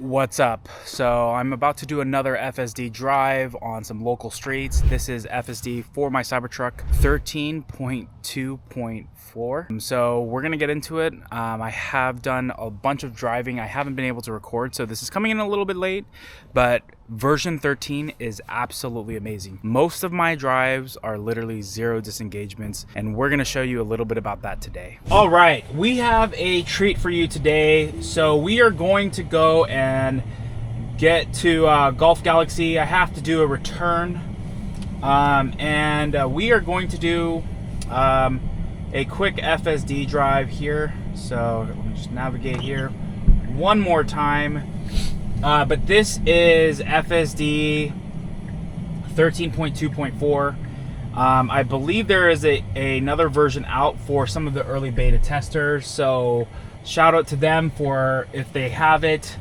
What's up? So I'm about to do another FSD drive on some local streets. This is FSD for my Cybertruck 13.2.4. So we're gonna get into it. I have done a bunch of driving. I haven't been able to record, so this is coming in a little bit late, but version 13 is absolutely amazing. Most of my drives are literally zero disengagements, and we're gonna show you a little bit about that today. All right, we have a treat for you today. So we are going to go and get to Golf Galaxy. I have to do a return, and we are going to do a quick FSD drive here. So let me just navigate here one more time. But this is FSD 13.2.4. I believe there is another version out for some of the early beta testers, so shout out to them for if they have it.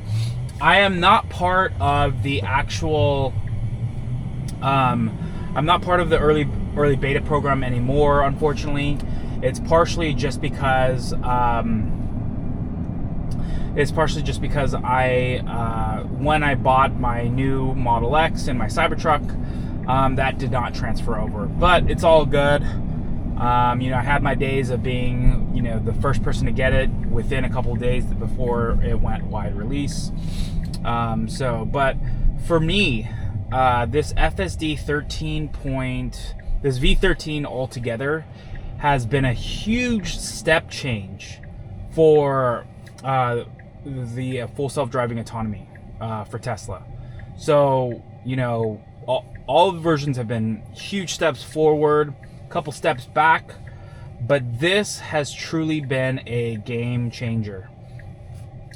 I am not part of the actual I'm not part of the early beta program anymore, unfortunately. It's partially just because when I bought my new Model X and my Cybertruck, that did not transfer over, but it's all good. I had my days of being, the first person to get it within a couple of days before it went wide release. But for me, this FSD 13 this V13 altogether has been a huge step change for the full self-driving autonomy for Tesla. So, all the versions have been huge steps forward, a couple steps back, but this has truly been a game changer.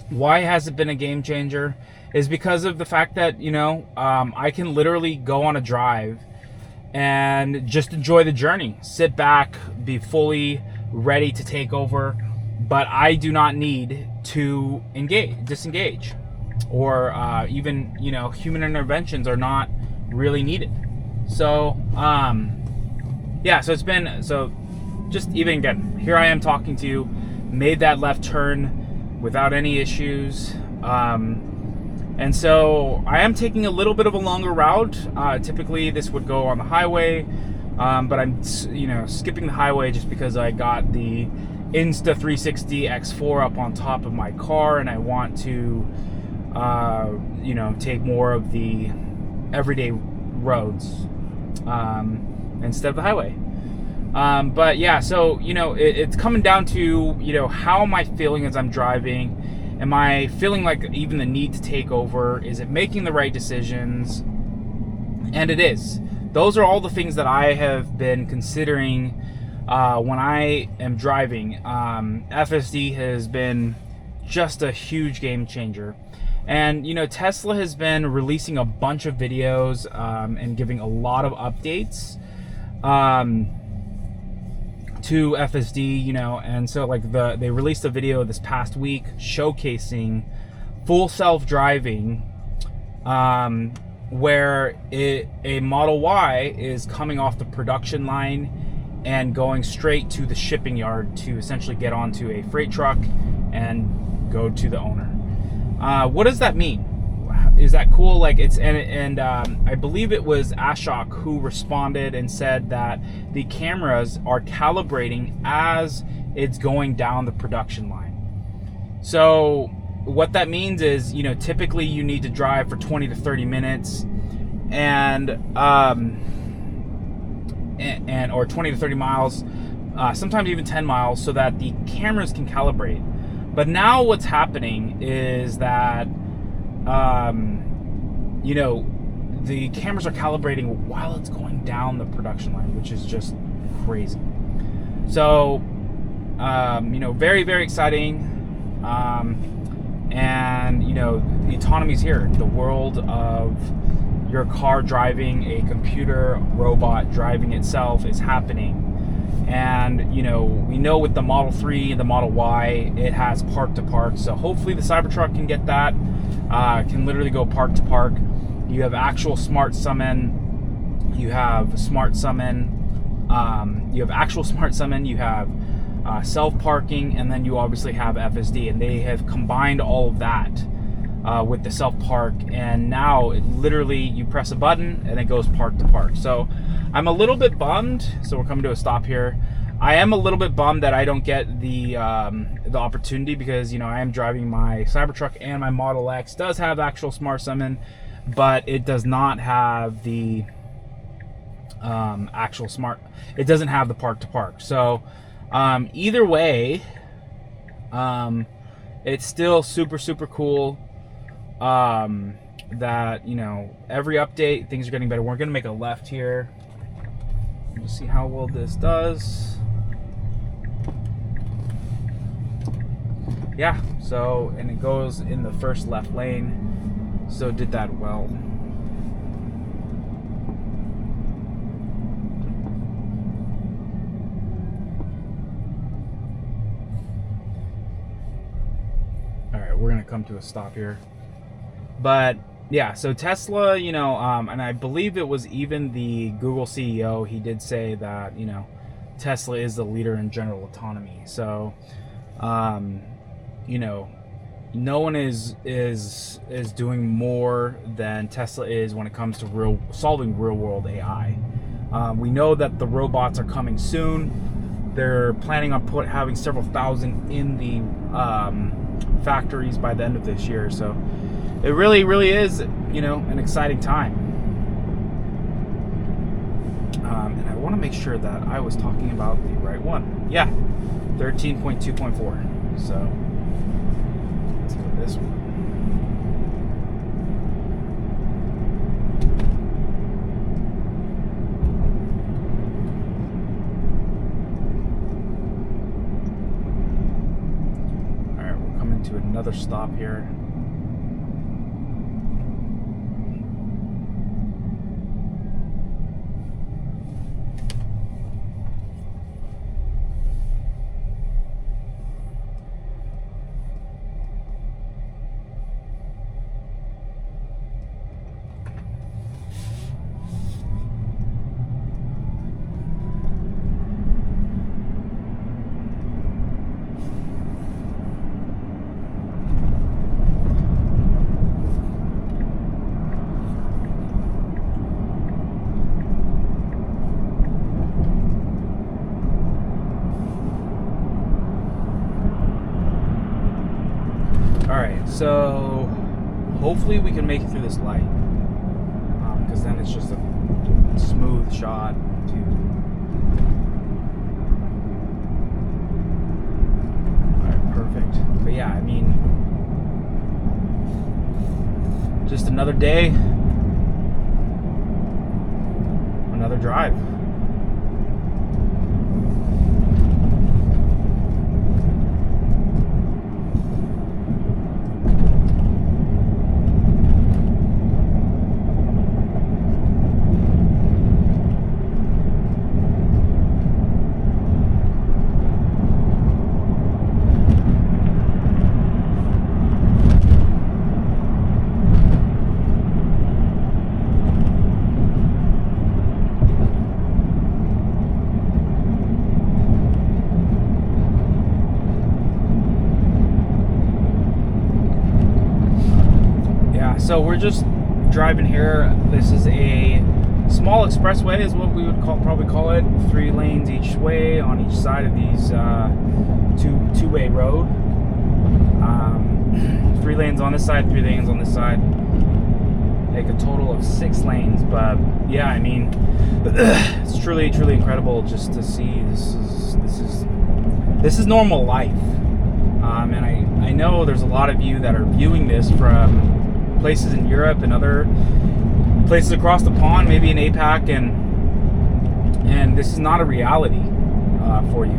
Why has it been a game changer? Is because of the fact that, I can literally go on a drive and just enjoy the journey, sit back, be fully ready to take over, but I do not need to disengage, or even, human interventions are not really needed. So, so it's been, just even again, here I am talking to you, made that left turn without any issues. And so I am taking a little bit of a longer route. Typically this would go on the highway, but I'm, skipping the highway just because I got the Insta360 X4 up on top of my car, and I want to, take more of the everyday roads instead of the highway. But yeah, so, it's coming down to, how am I feeling as I'm driving? Am I feeling like even the need to take over? Is it making the right decisions? And it is. Those are all the things that I have been considering when I am driving. FSD has been just a huge game changer. And, Tesla has been releasing a bunch of videos and giving a lot of updates to FSD, and so they released a video this past week showcasing full self-driving, where a Model Y is coming off the production line and going straight to the shipping yard to essentially get onto a freight truck and go to the owner. What does that mean? Is that cool? I believe it was Ashok who responded and said that the cameras are calibrating as it's going down the production line. So what that means is, typically you need to drive for 20 to 30 minutes and or 20 to 30 miles, sometimes even 10 miles, so that the cameras can calibrate. But now what's happening is that the cameras are calibrating while it's going down the production line, which is just crazy. So, very, very exciting. And, the autonomy is here. The world of your car driving, a computer robot driving itself is happening. And, we know with the Model 3 and the Model Y, it has park to park. So hopefully the Cybertruck can get that. Can literally go park to park. You have actual smart summon. You have actual smart summon. You have self parking, and then you obviously have FSD, and they have combined all of that with the self park, and now it literally you press a button and it goes park to park. So I'm a little bit bummed. So we're coming to a stop here. I am a little bit bummed that I don't get the opportunity, because I am driving my Cybertruck, and my Model X does have actual smart summon, but it does not have the actual smart. It doesn't have the park to park. So either way, it's still super cool. That every update things are getting better. We're gonna make a left here. We'll see how well this does. Yeah, so, and it goes in the first left lane, so it did that well. All right, we're gonna come to a stop here. But yeah, so Tesla, and I believe it was even the Google CEO, he did say that, Tesla is the leader in general autonomy. So, no one is doing more than Tesla is when it comes to solving real world AI. We know that the robots are coming soon. They're planning on having several thousand in the factories by the end of this year. So it really is, an exciting time. And I want to make sure that I was talking about the right one. Yeah, 13.2.4. So let's go to this one. All right, we're coming to another stop here. Alright, so hopefully we can make it through this light, because then it's just a smooth shot to... Alright, perfect. But yeah, I mean, just another day, another drive. So we're just driving here. This is a small expressway, is what we would probably call it. 3 lanes each way on each side of these two-way road. 3 lanes on this side, 3 lanes on this side. Make a total of 6 lanes. But yeah, I mean, it's truly incredible just to see. This is normal life. And I know there's a lot of you that are viewing this from places in Europe and other places across the pond, maybe in APAC, and this is not a reality for you.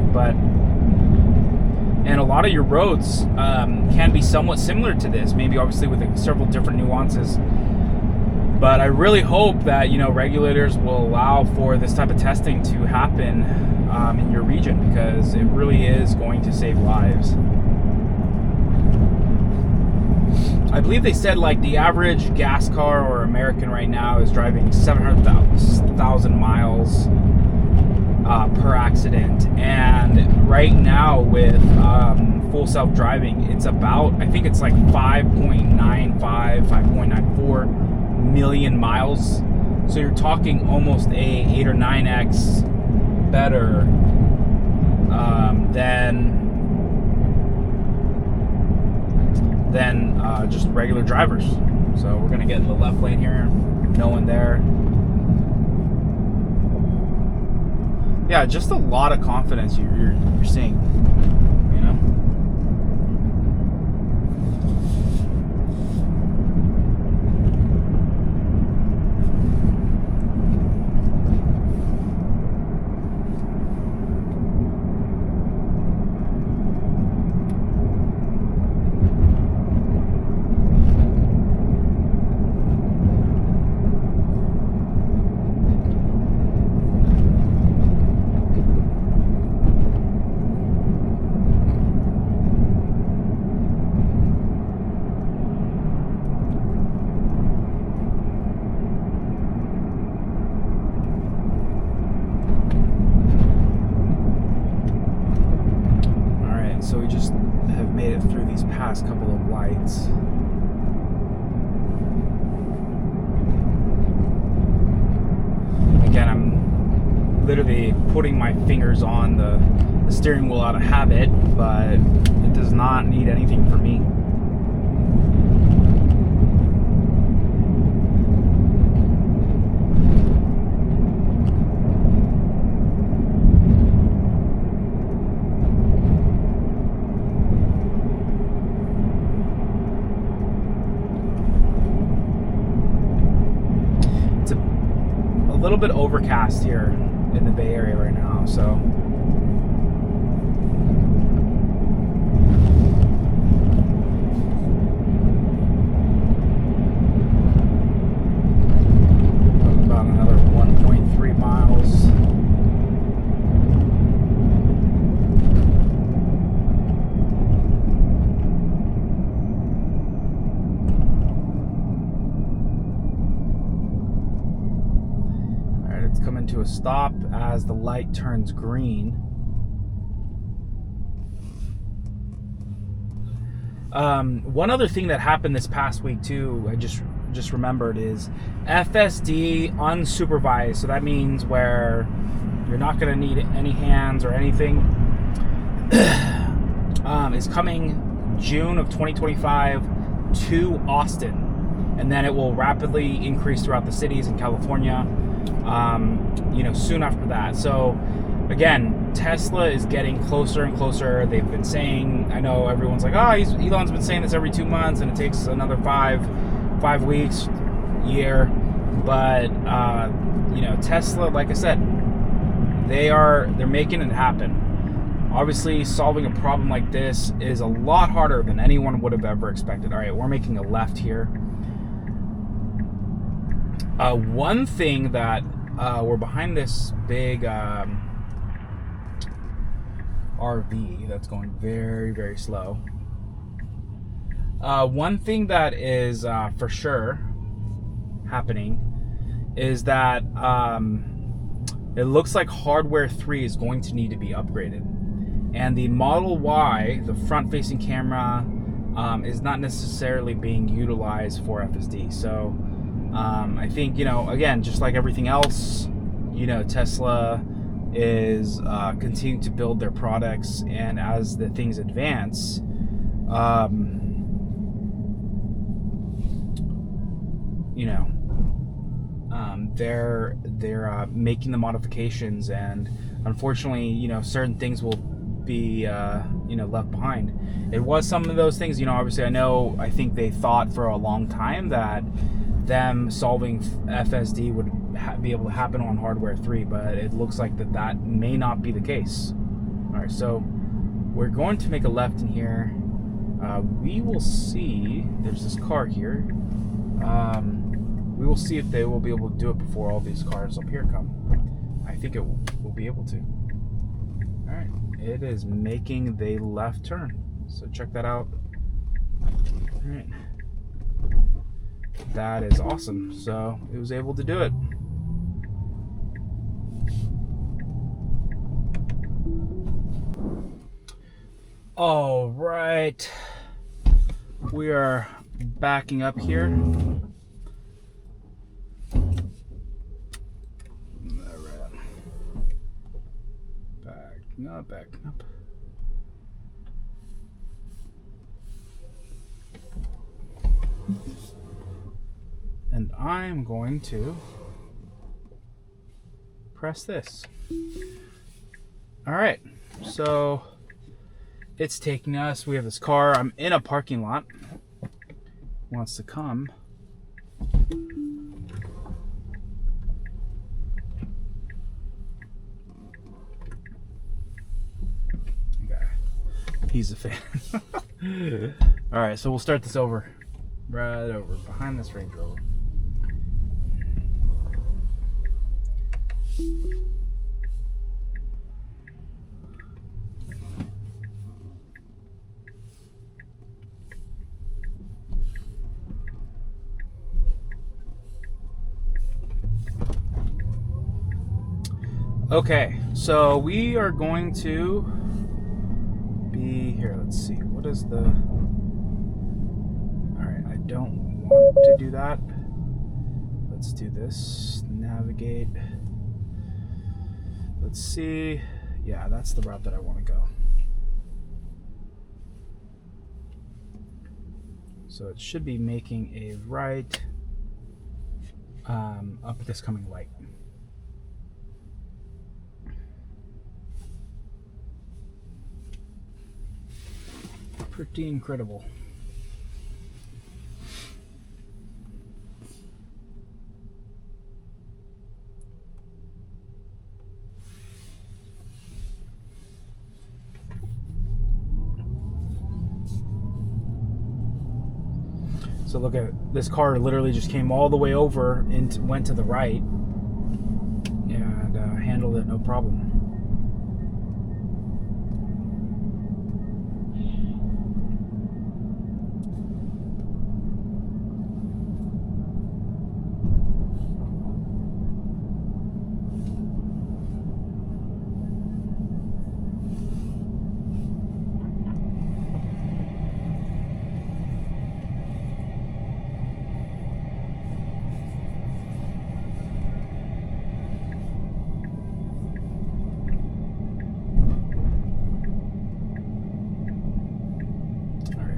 And a lot of your roads can be somewhat similar to this, maybe obviously with several different nuances. But I really hope that regulators will allow for this type of testing to happen in your region, because it really is going to save lives. I believe they said like the average gas car or American right now is driving 700,000 miles per accident, and right now with full self-driving, it's about, I think it's like 5.95, 5.94 million miles. So you're talking almost a 8 or 9x better than just regular drivers. So we're gonna get in the left lane here, no one there. Yeah, just a lot of confidence you're seeing, you know. So we just have made it through these past couple of lights. Again, I'm literally putting my fingers on the steering wheel out of habit, but it does not need anything from me. A little bit overcast here in the Bay Area right now, so about another 1.3 miles. Coming to a stop as the light turns green. One other thing that happened this past week too, I just remembered, is FSD unsupervised. So that means where you're not going to need any hands or anything. Is coming June of 2025 to Austin, and then it will rapidly increase throughout the cities in California. Soon after that. So again, Tesla is getting closer and closer. They've been saying, I know everyone's like, Elon's been saying this every 2 months, and it takes another five weeks, year. But Tesla, like I said, they're making it happen. Obviously, solving a problem like this is a lot harder than anyone would have ever expected. All right, we're making a left here. One thing that we're behind this big RV that's going very, very slow. One thing that is for sure happening is that it looks like hardware 3 is going to need to be upgraded. And the Model Y, the front-facing camera, is not necessarily being utilized for FSD. So I think, again, just like everything else, Tesla is continuing to build their products, and as the things advance, they're making the modifications, and unfortunately, certain things will be left behind. It was some of those things, obviously I think they thought for a long time that them solving FSD would be able to happen on hardware 3, but it looks like that may not be the case. All right, so we're going to make a left in here. We will see, there's this car here. We will see if they will be able to do it before all these cars up here come. I think it will be able to. All right, it is making the left turn, so check that out. All right. That is awesome. So it was able to do it. All right, we are backing up here. All right. Backing up. And I'm going to press this. All right, so it's taking us. We have this car. I'm in a parking lot. Wants to come. Okay. He's a fan. All right, so we'll start this over. Right over behind this Range Rover. Okay, so we are going to be here. Let's see. What is the... Alright, I don't want to do that. Let's do this. Navigate. Let's see. Yeah, that's the route that I want to go. So it should be making a right up this coming light. Pretty incredible. So look at this car, literally just came all the way over and went to the right and handled it no problem.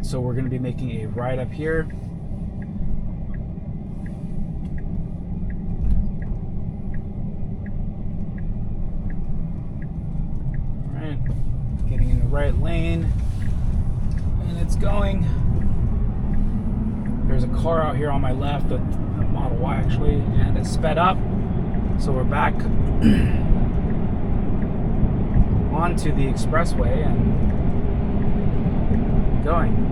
So we're going to be making a right up here. All right, getting in the right lane, and it's going. There's a car out here on my left, a Model Y actually, and it's sped up. So we're back onto the expressway and going.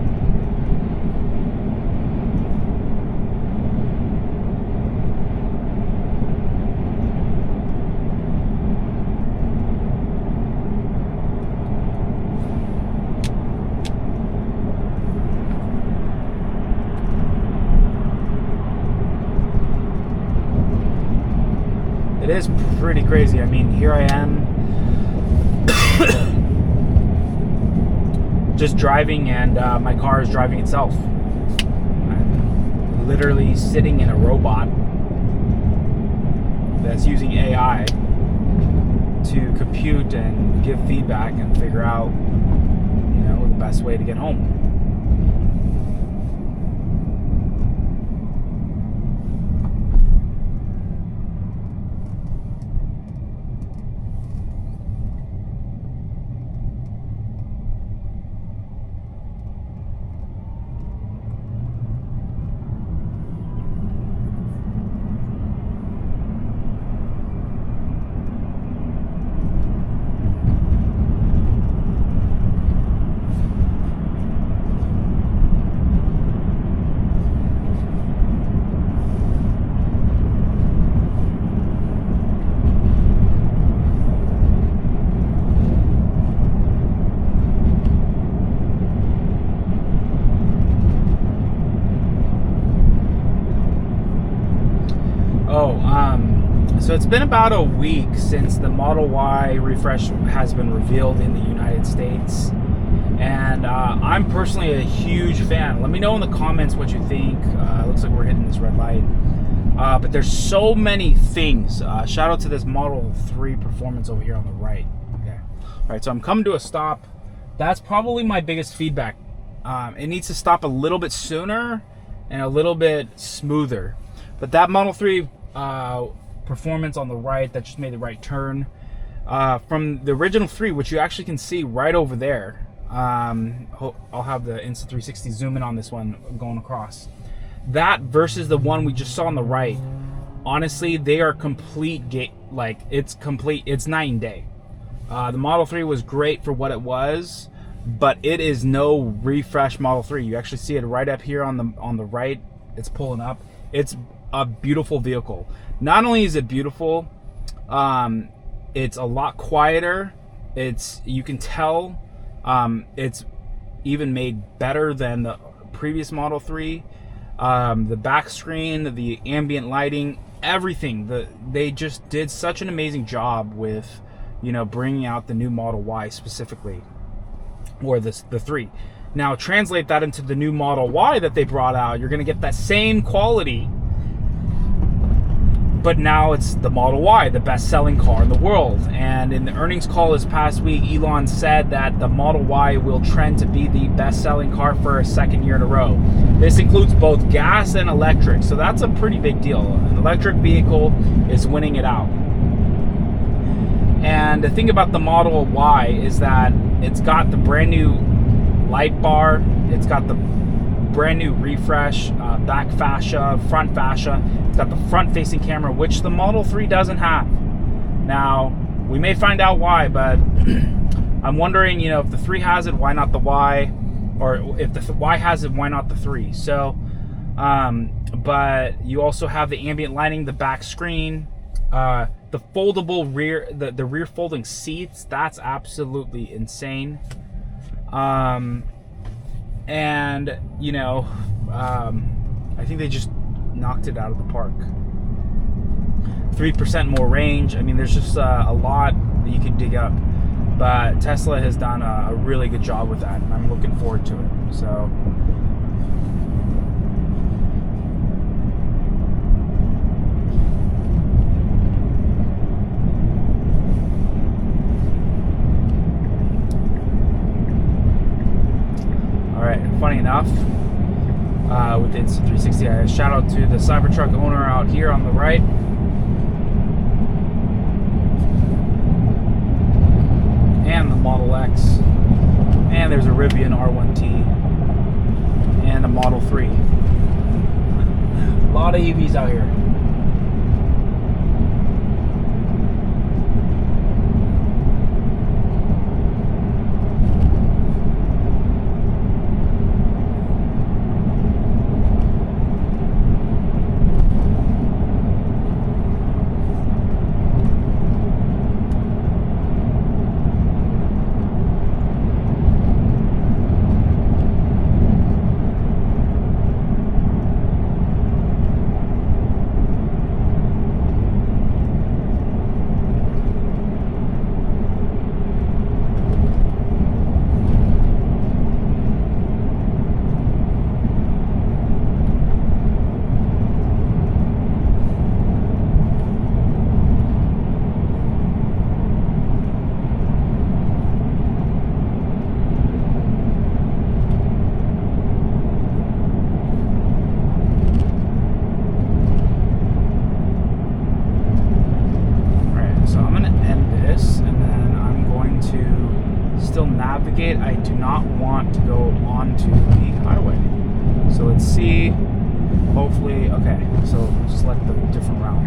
It is pretty crazy. I mean, here I am just driving, and my car is driving itself. I'm literally sitting in a robot that's using AI to compute and give feedback and figure out, you know, the best way to get home. So it's been about a week since the Model Y refresh has been revealed in the United States. And I'm personally a huge fan. Let me know in the comments what you think. Looks like we're hitting this red light. But there's so many things. Shout out to this Model 3 performance over here on the right. Okay. All right, so I'm coming to a stop. That's probably my biggest feedback. It needs to stop a little bit sooner and a little bit smoother. But that Model 3 performance on the right, that just made the right turn. From the original 3, which you actually can see right over there. I'll have the Insta360 zoom in on this one going across. That versus the one we just saw on the right, honestly, they are complete. It's night and day. The Model 3 was great for what it was, but it is no refresh Model 3. You actually see it right up here on the right. It's pulling up. It's a beautiful vehicle. Not only is it beautiful, it's a lot quieter. You can tell it's even made better than the previous Model 3. The back screen, the ambient lighting, everything. They just did such an amazing job with, bringing out the new Model Y specifically, or the 3. Now translate that into the new Model Y that they brought out. You're going to get that same quality, but now it's the Model Y, the best-selling car in the world. And in the earnings call this past week, Elon said that the Model Y will trend to be the best-selling car for a second year in a row. This includes both gas and electric, so that's a pretty big deal. An electric vehicle is winning it out. And the thing about the Model Y is that it's got the brand new light bar, it's got the brand new refresh, back fascia, front fascia. It's got the front-facing camera, which the Model 3 doesn't have. Now, we may find out why, but I'm wondering, if the 3 has it, why not the Y? Or if the Y has it, why not the 3? So, but you also have the ambient lighting, the back screen, the foldable rear, the rear folding seats. That's absolutely insane. And I think they just knocked it out of the park. 3% more range. I mean, there's just a lot that you can dig up, but Tesla has done a really good job with that, and I'm looking forward to it. So funny enough, with the Insta360, shout out to the Cybertruck owner out here on the right. And the Model X. And there's a Rivian R1T. And a Model 3. A lot of EVs out here. I do not want to go onto the highway. So let's see. Hopefully, okay. So select the different route.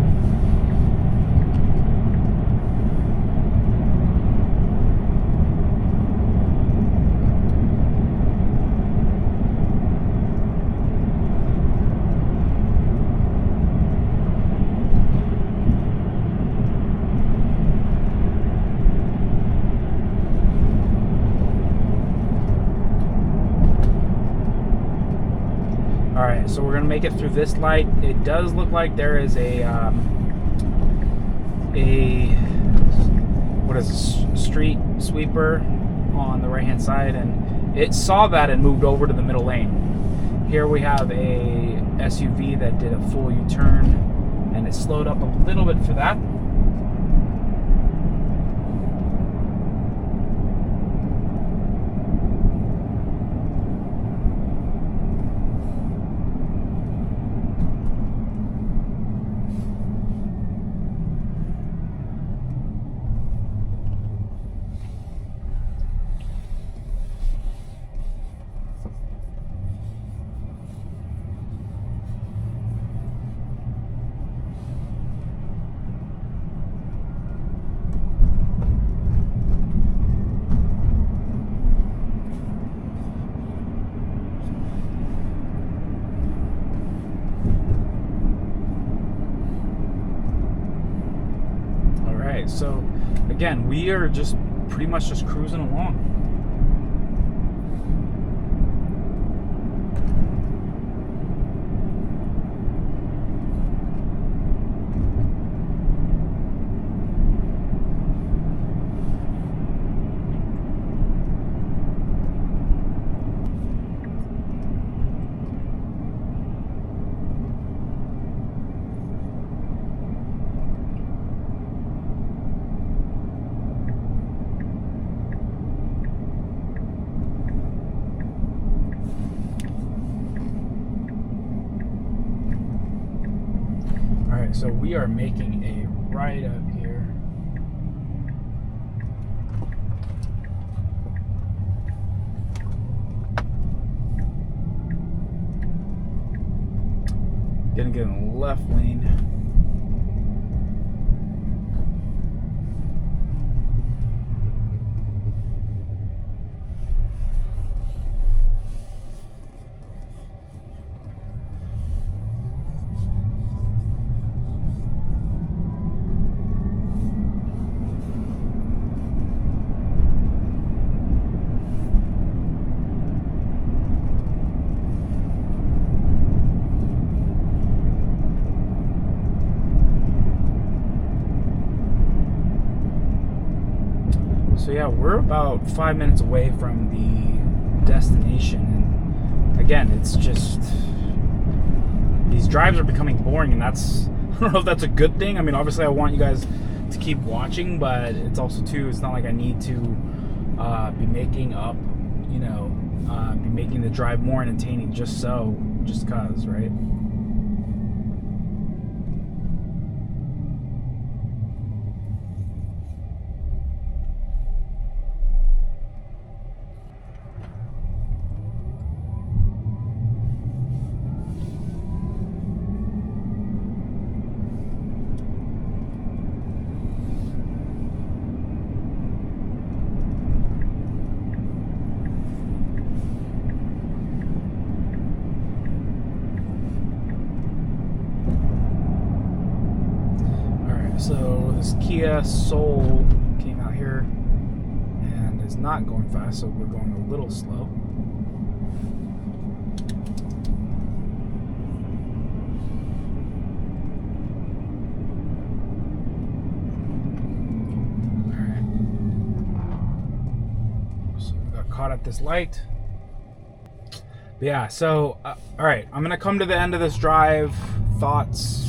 Alright, so we're going to make it through this light. It does look like there is a street sweeper on the right hand side, and it saw that and moved over to the middle lane. Here we have a SUV that did a full U-turn, and it slowed up a little bit for that. So again, we are just pretty much just cruising along. So we are making a right up here. Gonna get in the left lane. So yeah, we're about 5 minutes away from the destination, and again, it's just these drives are becoming boring, and that's I don't know if that's a good thing. I mean, obviously I want you guys to keep watching, but it's also too, it's not like I need to be making up, you know, be making the drive more entertaining just cause, right? So this Kia Soul came out here and is not going fast, so we're going a little slow. Alright. So we got caught at this light. But yeah, so, alright, I'm going to come to the end of this drive. Thoughts.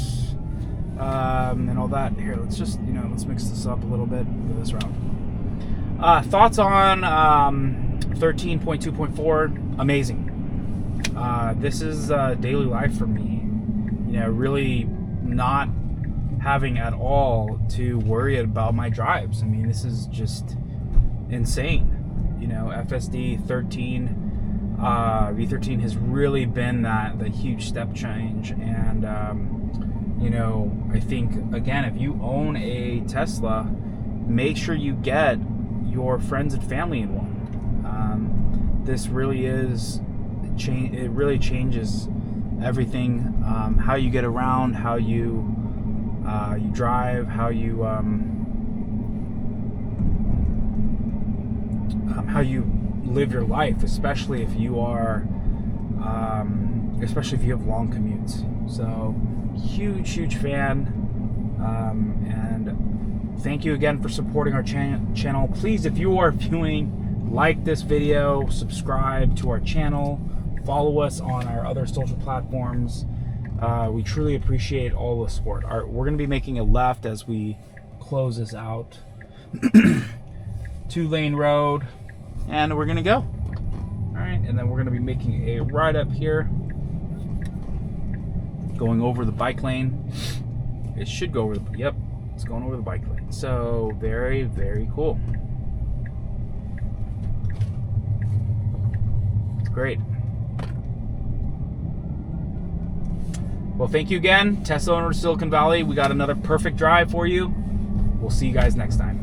And all that. Here, let's just, let's mix this up a little bit for this route. Thoughts on 13.2.4, amazing. This is daily life for me. Really not having at all to worry about my drives. I mean, this is just insane. FSD 13, V13 has really been the huge step change, and I think, again, if you own a Tesla, make sure you get your friends and family in one. This really is, it really changes everything, how you get around, how you drive, how you live your life, especially if you are, especially if you have long commutes. So, huge fan, and thank you again for supporting our channel. Please, if you are viewing, like this video, subscribe to our channel, follow us on our other social platforms. We truly appreciate all the support. We're going to be making a left as we close this out. 2-lane road, and we're going to go. All right, and then we're going to be making a right up here, going over the bike lane. It should go over the, yep, it's going over the bike lane. So very, very cool. It's great. Well, thank you again, Tesla owner of Silicon Valley. We got another perfect drive for you. We'll see you guys next time.